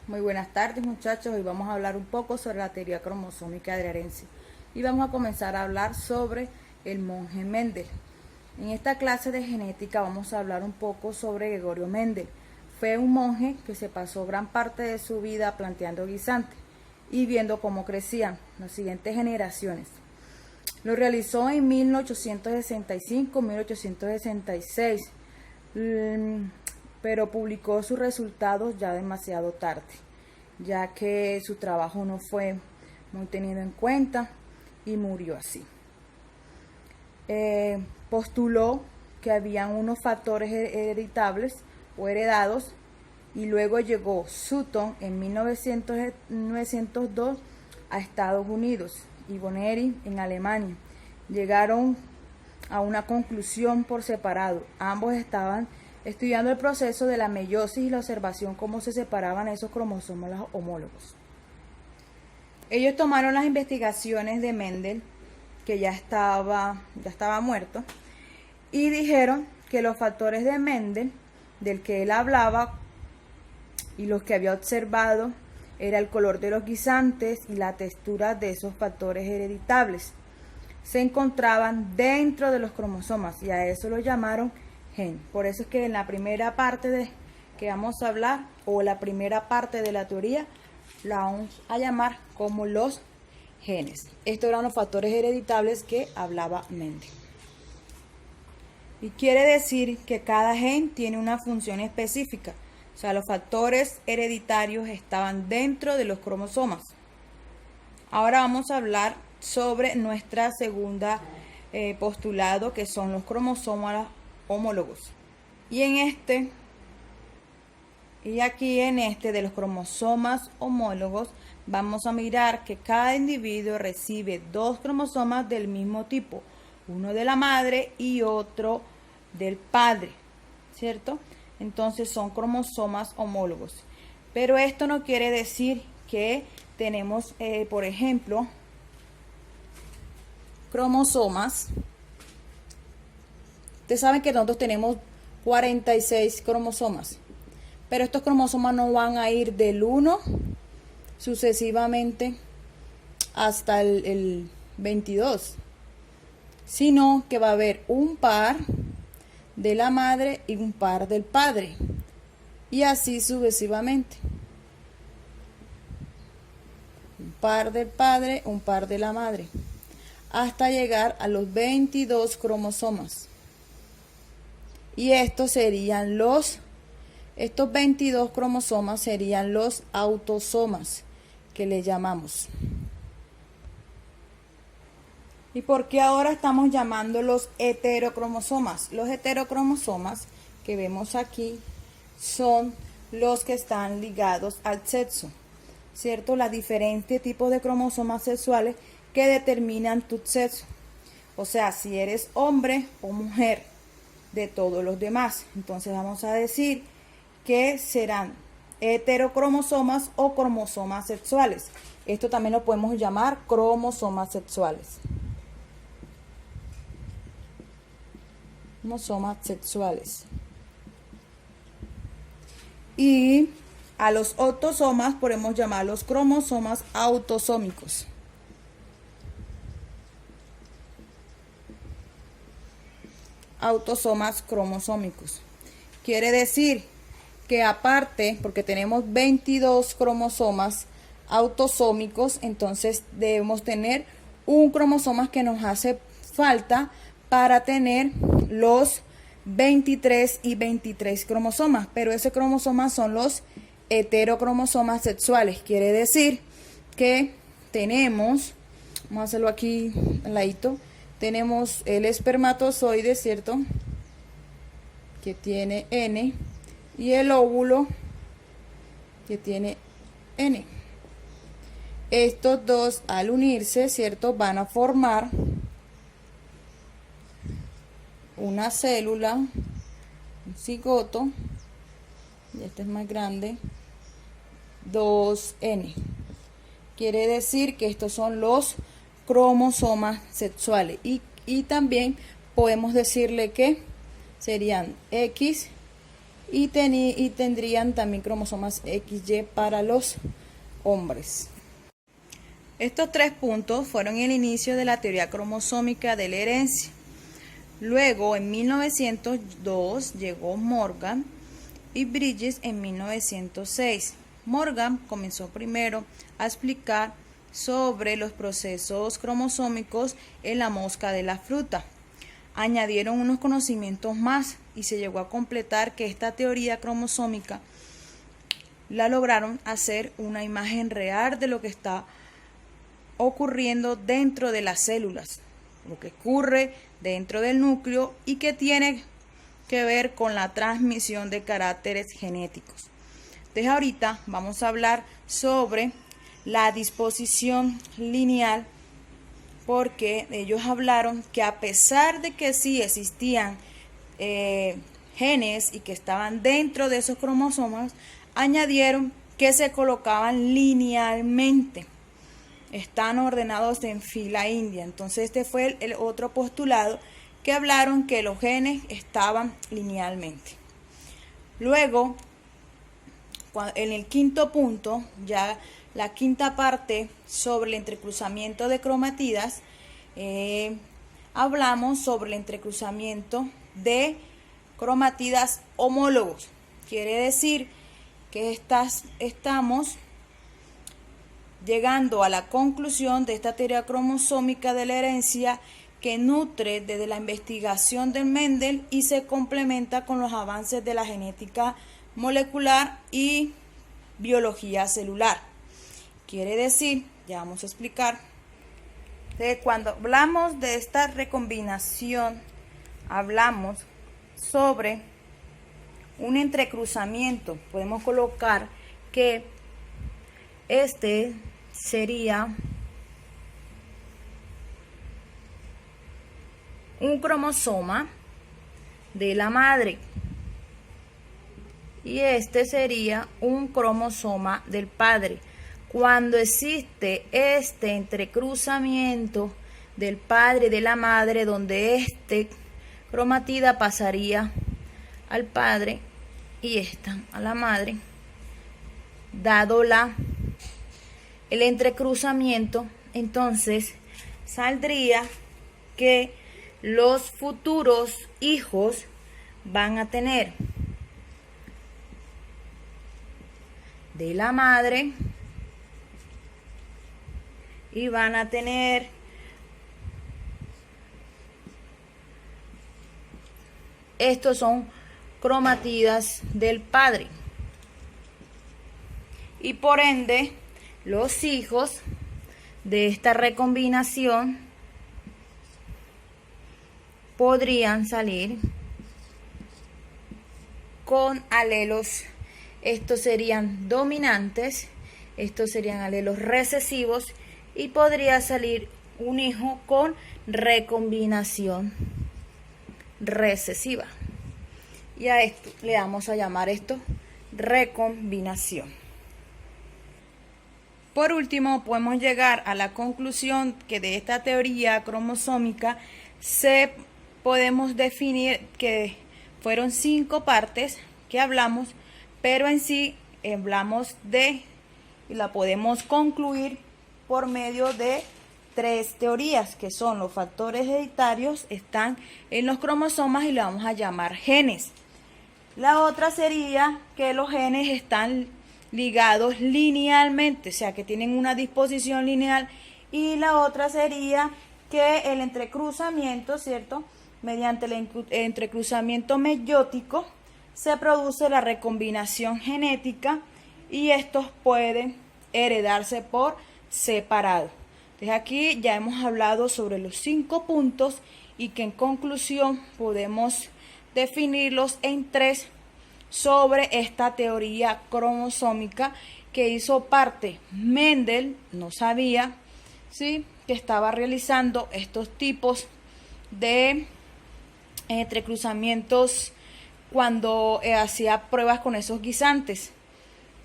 Muy buenas tardes, muchachos. Hoy vamos a hablar un poco sobre la teoría cromosómica de la herencia y vamos a comenzar a hablar sobre el monje Mendel. En esta clase de genética vamos a hablar un poco sobre Gregorio Mendel. Fue un monje que se pasó gran parte de su vida planteando guisantes y viendo cómo crecían las siguientes generaciones. Lo realizó en 1865-1866, pero publicó sus resultados ya demasiado tarde, ya que su trabajo no fue muy tenido en cuenta y murió así. Postuló que habían unos factores hereditables o heredados, y luego llegó Sutton en 1902 a Estados Unidos y Boneri en Alemania. Llegaron a una conclusión por separado. Ambos estaban estudiando el proceso de la meiosis y la observación cómo se separaban esos cromosomas homólogos. Ellos tomaron las investigaciones de Mendel, que ya estaba muerto, y dijeron que los factores de Mendel, del que él hablaba y los que había observado, era el color de los guisantes y la textura de esos factores hereditables. Se encontraban dentro de los cromosomas y a eso lo llamaron gen. Por eso es que en la primera parte de que vamos a hablar, o la primera parte de la teoría, la vamos a llamar como los genes. Estos eran los factores hereditables que hablaba Mendel. Y quiere decir que cada gen tiene una función específica. O sea, los factores hereditarios estaban dentro de los cromosomas. Ahora vamos a hablar sobre nuestra segunda postulado, que son los cromosomas homólogos. Y aquí en este de los cromosomas homólogos vamos a mirar que cada individuo recibe dos cromosomas del mismo tipo, uno de la madre y otro del padre, ¿cierto? Entonces son cromosomas homólogos. Pero esto no quiere decir que tenemos, por ejemplo, cromosomas. Ustedes saben que nosotros tenemos 46 cromosomas, pero estos cromosomas no van a ir del 1 sucesivamente hasta el 22, sino que va a haber un par de la madre y un par del padre, y así sucesivamente. Un par del padre, un par de la madre, hasta llegar a los 22 cromosomas. Y estos 22 cromosomas serían los autosomas, que le llamamos. ¿Y por qué ahora estamos llamando los heterocromosomas? Los heterocromosomas que vemos aquí son los que están ligados al sexo, ¿cierto? Los diferentes tipos de cromosomas sexuales que determinan tu sexo. O sea, si eres hombre o mujer de todos los demás. Entonces vamos a decir que serán heterocromosomas o cromosomas sexuales. Esto también lo podemos llamar cromosomas sexuales. Cromosomas sexuales. Y a los autosomas podemos llamarlos cromosomas autosómicos. Autosomas cromosómicos. Quiere decir que aparte, porque tenemos 22 cromosomas autosómicos, entonces debemos tener un cromosoma que nos hace falta para tener los 23 y 23 cromosomas, pero ese cromosoma son los heterocromosomas sexuales. Quiere decir que tenemos, vamos a hacerlo aquí al ladito, tenemos el espermatozoide, ¿cierto?, que tiene N, y el óvulo, que tiene N. Estos dos, al unirse, ¿cierto?, van a formar una célula, un cigoto, y este es más grande, 2N. Quiere decir que estos son los cromosomas sexuales, y también podemos decirle que serían X y tendrían también cromosomas XY para los hombres. Estos 3 puntos fueron el inicio de la teoría cromosómica de la herencia. Luego, en 1902, llegó Morgan y Bridges en 1906. Morgan comenzó primero a explicar sobre los procesos cromosómicos en la mosca de la fruta. Añadieron unos conocimientos más y se llegó a completar que esta teoría cromosómica la lograron hacer una imagen real de lo que está ocurriendo dentro de las células, lo que ocurre dentro del núcleo y que tiene que ver con la transmisión de caracteres genéticos. Entonces ahorita vamos a hablar sobre la disposición lineal, porque ellos hablaron que a pesar de que sí existían genes y que estaban dentro de esos cromosomas, añadieron que se colocaban linealmente. Están ordenados en fila india. Entonces este fue el otro postulado, que hablaron que los genes estaban linealmente. Luego, en el quinto punto, ya la quinta parte sobre el entrecruzamiento de cromatidas, hablamos sobre el entrecruzamiento de cromatidas homólogos. Quiere decir que estamos llegando a la conclusión de esta teoría cromosómica de la herencia, que nutre desde la investigación de Mendel y se complementa con los avances de la genética molecular y biología celular. Quiere decir, ya vamos a explicar, que cuando hablamos de esta recombinación, hablamos sobre un entrecruzamiento. Podemos colocar que este sería un cromosoma de la madre y este sería un cromosoma del padre. Cuando existe este entrecruzamiento del padre y de la madre, donde este cromatida pasaría al padre y esta a la madre, dado el entrecruzamiento, entonces saldría que los futuros hijos van a tener de la madre y van a tener estos son cromatidas del padre y por ende los hijos de esta recombinación podrían salir con alelos. Estos serían dominantes, estos serían alelos recesivos y podría salir un hijo con recombinación recesiva. Y a esto le vamos a llamar esto recombinación. Por último, podemos llegar a la conclusión que de esta teoría cromosómica podemos definir que fueron 5 partes que hablamos, pero en sí hablamos y la podemos concluir por medio de 3 teorías, que son los factores hereditarios, están en los cromosomas y le vamos a llamar genes. La otra sería que los genes están ligados linealmente, o sea que tienen una disposición lineal, y la otra sería que el entrecruzamiento, ¿cierto? Mediante el entrecruzamiento meiótico se produce la recombinación genética y estos pueden heredarse por separado. Entonces aquí ya hemos hablado sobre los 5 puntos y que en conclusión podemos definirlos en 3 sobre esta teoría cromosómica que hizo parte Mendel. No sabía, ¿sí?, que estaba realizando estos tipos de entrecruzamientos cuando hacía pruebas con esos guisantes,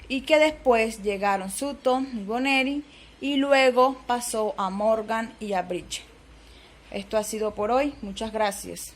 y que después llegaron Sutton y Boneri y luego pasó a Morgan y a Bridges. Esto ha sido por hoy. Muchas gracias.